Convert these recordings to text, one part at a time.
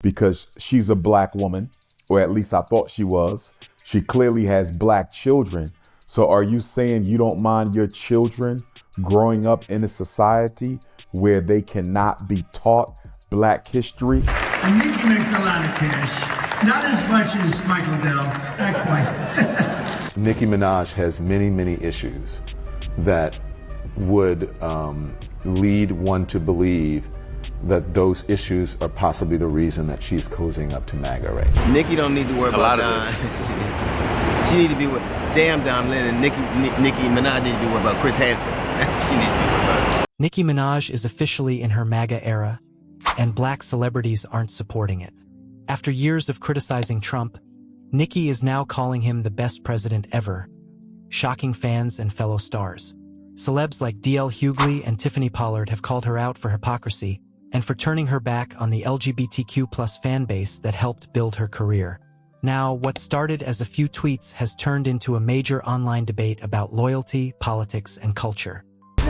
because she's a black woman, or at least I thought she was. She clearly has black children. So are you saying you don't mind your children growing up in a society where they cannot be taught black history? And Nicki makes a lot of cash. Not as much as Michael Dell, not quite. Nicki Minaj has many, many issues that would lead one to believe that those issues are possibly the reason that she's cozying up to MAGA right now. Nicki don't need to worry about Don. She need to be with damn Don Lynn, and Nicki Minaj needs to be worried about Chris Hansen. She needs to be worried about. Nicki Minaj is officially in her MAGA era, and black celebrities aren't supporting it. After years of criticizing Trump, Nicki is now calling him the best president ever, shocking fans and fellow stars. Celebs like D.L. Hughley and Tiffany Pollard have called her out for hypocrisy and for turning her back on the LGBTQ+ fan base that helped build her career. Now, what started as a few tweets has turned into a major online debate about loyalty, politics, and culture.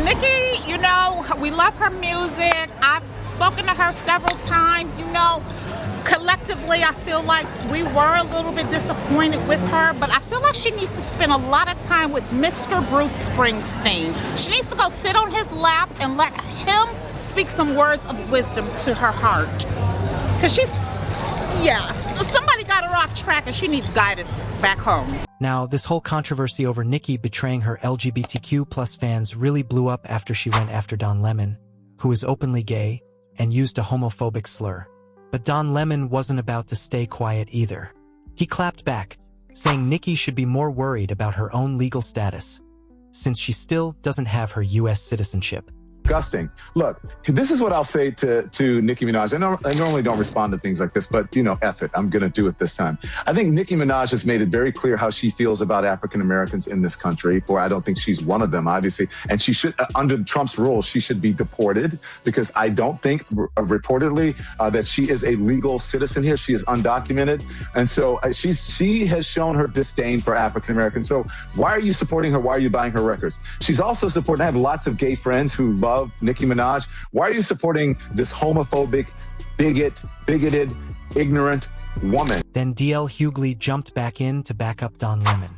Nicki, you know, we love her music. I've spoken to her several times, you know. Collectively, I feel like we were a little bit disappointed with her, but I feel like she needs to spend a lot of time with Mr. Bruce Springsteen. She needs to go sit on his lap and let him speak some words of wisdom to her heart. Because somebody got her off track and she needs guidance back home. Now, this whole controversy over Nicki betraying her LGBTQ+ fans really blew up after she went after Don Lemon, who is openly gay, and used a homophobic slur. But Don Lemon wasn't about to stay quiet either. He clapped back, saying Nicki should be more worried about her own legal status, since she still doesn't have her U.S. citizenship. Disgusting. Look, this is what I'll say to Nicki Minaj. I normally don't respond to things like this, but, you know, F it. I'm going to do it this time. I think Nicki Minaj has made it very clear how she feels about African Americans in this country. Boy, I don't think she's one of them, obviously. And she should, under Trump's rules, she should be deported, because I don't think, reportedly, that she is a legal citizen here. She is undocumented. And so she has shown her disdain for African Americans. So why are you supporting her? Why are you buying her records? She's also supporting, I have lots of gay friends who love Nicki Minaj. Why are you supporting this homophobic, bigoted, ignorant woman? Then D.L. Hughley jumped back in to back up Don Lemon.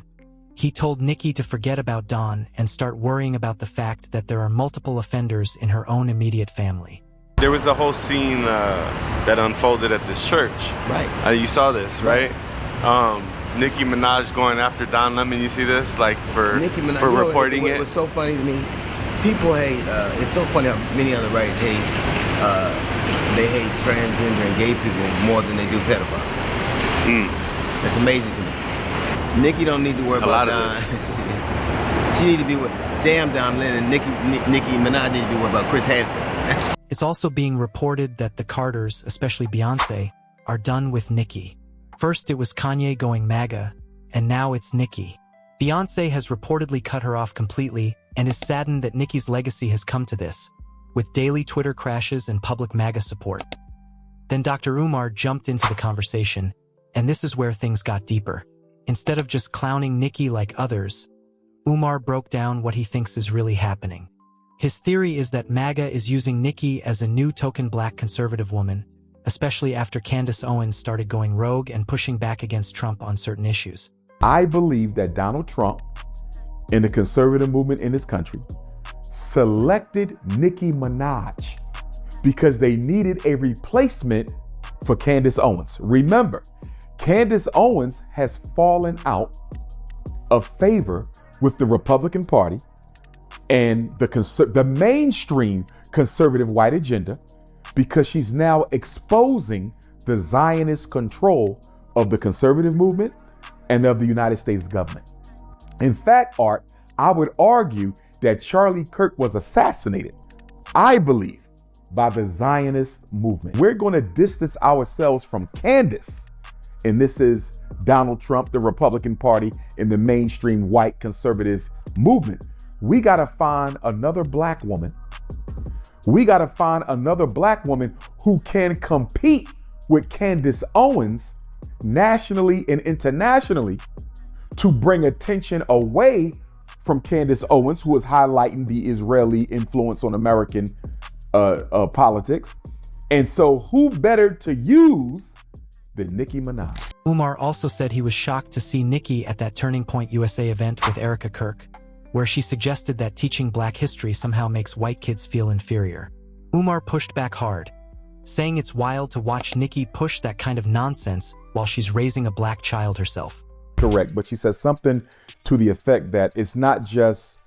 He told Nicki to forget about Don and start worrying about the fact that there are multiple offenders in her own immediate family. There was a whole scene that unfolded at this church. Right. You saw this, right? Nicki Minaj going after Don Lemon. You see this, like for reporting it. It was so funny to me. People hate, it's so funny how many on the right hate, they hate transgender and gay people more than they do pedophiles. It's amazing to me. Nicki don't need to worry about Don. She need to be with damn Don Lynn, and Nicki Minaj needs to be worried about Chris Hansen. It's also being reported that the Carters, especially Beyonce, are done with Nicki. First it was Kanye going MAGA, and now it's Nicki. Beyonce has reportedly cut her off completely and is saddened that Nicki's legacy has come to this, with daily Twitter crashes and public MAGA support. Then Dr. Umar jumped into the conversation, and this is where things got deeper. Instead of just clowning Nicki like others, Umar broke down what he thinks is really happening. His theory is that MAGA is using Nicki as a new token black conservative woman, especially after Candace Owens started going rogue and pushing back against Trump on certain issues. I believe that Donald Trump and the conservative movement in this country selected Nicki Minaj because they needed a replacement for Candace Owens. Remember, Candace Owens has fallen out of favor with the Republican Party and the mainstream conservative white agenda, because she's now exposing the Zionist control of the conservative movement and of the United States government. In fact, Art, I would argue that Charlie Kirk was assassinated, I believe, by the Zionist movement. We're going to distance ourselves from Candace, and this is Donald Trump, the Republican Party, and the mainstream white conservative movement. We got to find another black woman. We got to find another black woman who can compete with Candace Owens nationally and internationally to bring attention away from Candace Owens, who is highlighting the Israeli influence on American politics, And so who better to use than Nicki Minaj? Umar also said he was shocked to see Nicki at that Turning Point USA event with Erica Kirk, where she suggested that teaching Black history somehow makes white kids feel inferior. Umar pushed back hard, saying it's wild to watch Nicki push that kind of nonsense while she's raising a Black child herself. Correct, but she said something to the effect that it's not just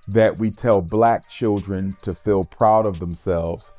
that we tell Black children to feel proud of themselves,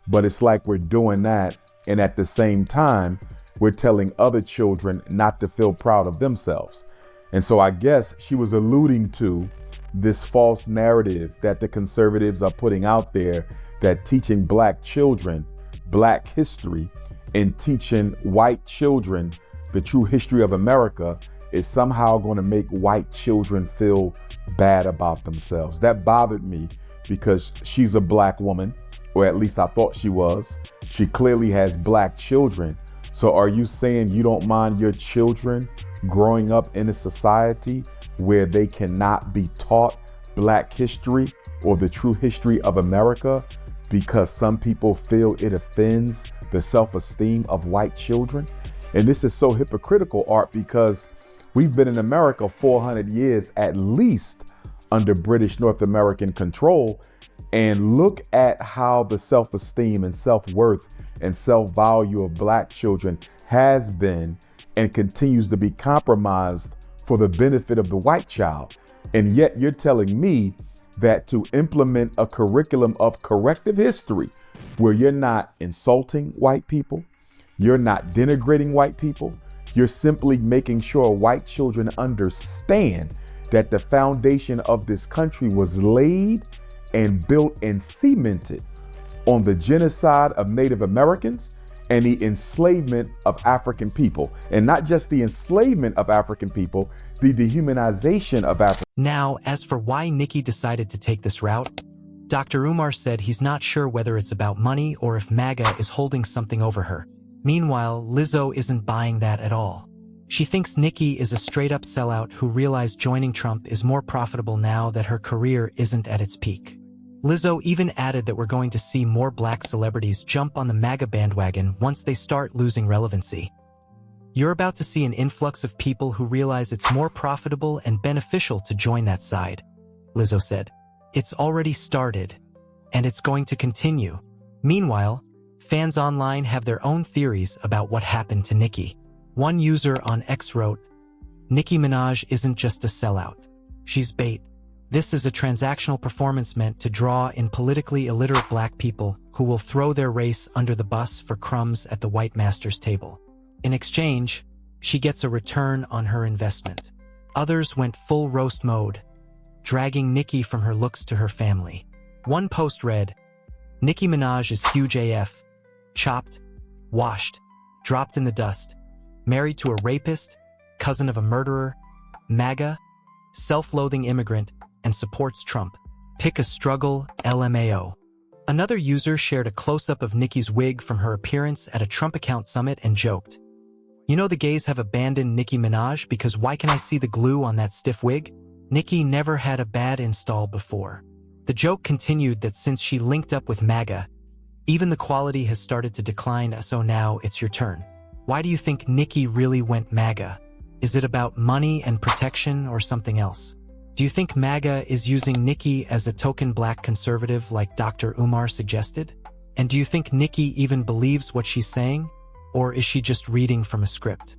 but it's like we're doing that, and at the same time, we're telling other children not to feel proud of themselves. And so I guess she was alluding to this false narrative that the conservatives are putting out there, that teaching Black children Black history and teaching white children the true history of America is somehow going to make white children feel bad about themselves. That bothered me because she's a Black woman, or at least I thought she was. She clearly has Black children. So are you saying you don't mind your children growing up in a society where they cannot be taught Black history or the true history of America because some people feel it offends the self-esteem of white children? And this is so hypocritical, Art, because we've been in America 400 years at least under British North American control. And look at how the self-esteem and self-worth and self-value of Black children has been and continues to be compromised for the benefit of the white child. And yet you're telling me that to implement a curriculum of corrective history where you're not insulting white people, you're not denigrating white people, you're simply making sure white children understand that the foundation of this country was laid and built and cemented on the genocide of Native Americans and the enslavement of African people. And not just the enslavement of African people, the dehumanization of African. Now, as for why Nicki decided to take this route, Dr. Umar said he's not sure whether it's about money or if MAGA is holding something over her. Meanwhile, Lizzo isn't buying that at all. She thinks Nicki is a straight-up sellout who realized joining Trump is more profitable now that her career isn't at its peak. Lizzo even added that we're going to see more Black celebrities jump on the MAGA bandwagon once they start losing relevancy. You're about to see an influx of people who realize it's more profitable and beneficial to join that side, Lizzo said. It's already started, and it's going to continue. Meanwhile, fans online have their own theories about what happened to Nicki. One user on X wrote, "Nicki Minaj isn't just a sellout. She's bait. This is a transactional performance meant to draw in politically illiterate Black people who will throw their race under the bus for crumbs at the white master's table. In exchange, she gets a return on her investment." Others went full roast mode, dragging Nicki from her looks to her family. One post read, "Nicki Minaj is huge AF, chopped, washed, dropped in the dust, married to a rapist, cousin of a murderer, MAGA, self-loathing immigrant, and supports Trump. Pick a struggle, LMAO." Another user shared a close-up of Nicki's wig from her appearance at a Trump account summit and joked, "You know the gays have abandoned Nicki Minaj because why can I see the glue on that stiff wig? Nicki never had a bad install before." The joke continued that since she linked up with MAGA, even the quality has started to decline, so now it's your turn. Why do you think Nicki really went MAGA? Is it about money and protection or something else? Do you think MAGA is using Nicki as a token Black conservative like Dr. Umar suggested? And do you think Nicki even believes what she's saying? Or is she just reading from a script?